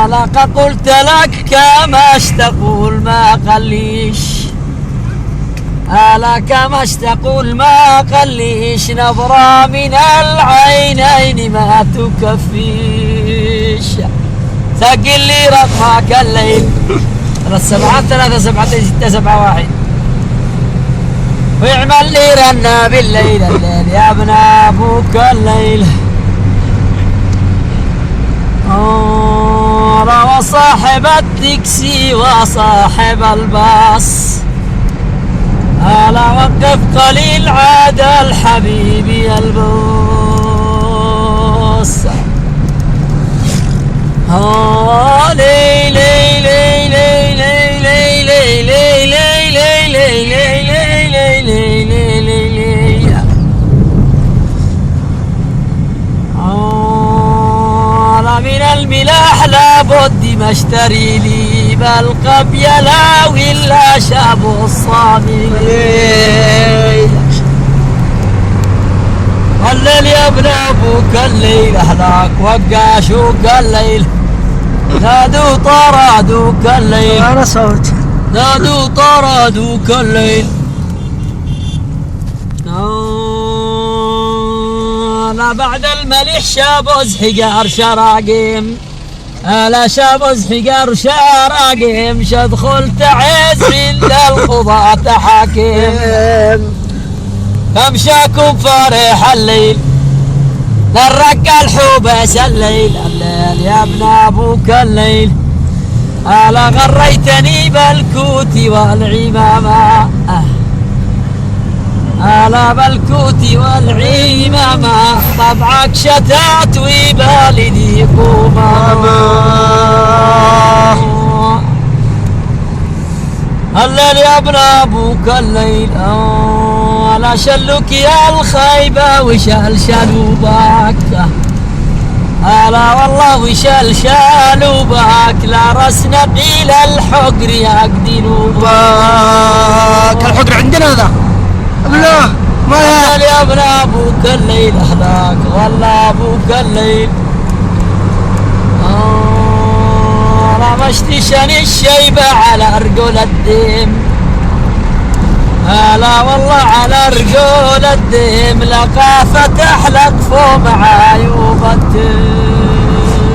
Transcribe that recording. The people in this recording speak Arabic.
لقد قلت لك كما اشتقول ما قليش، لك ما اشتقول ما قليش، نظرة من العينين ما تكفيش. سجل لي رقمك الليل 373671 ويعمل لي رنة بالليل الليل يا ابن ابوك الليل. وصاحب التاكسي وصاحب الباص، ألا وقف قليل عاد الحبيب البوس. لي لي لي لي لي لي لي لي لي لي لي لي لي لي لي. من الملاح لابد ما اشتري لي بالقبيلة ولا شاب الصامي. الليل يا ابن ابوك الليل اهلاك وقاشوك الليل، نادوا طرادوك الليل انا صوت نادوا طرادوك الليل. لا بعد المليح شابوز حجار شراقيم، لا شابوز حجار شراقيم، شدخل تعز إلا القضاة حاكم. فمشاكم فرح الليل للرق الحوبس الليل الليل يا ابن ابوك الليل. ألا غريتني بالكوت والعمامة، ألا بالكوت والعمامة، طبعك شتات وبالدي قمامة. الليل يا ابن ابوك الليل، لا شلوك يا الخيبة وشلشلوا باك، ألا والله وشلشلوا باك، لا رس نبيل الحقر يقدلوا باك. الحقر عندنا هذا بالله ما يا ابن ابوك الليل اهلاك والله ابوك الليل. رمشت شن الشيبة على رجول الديم، لا والله على رجول الديم، لقى فتح لك فوق عيوب الديم.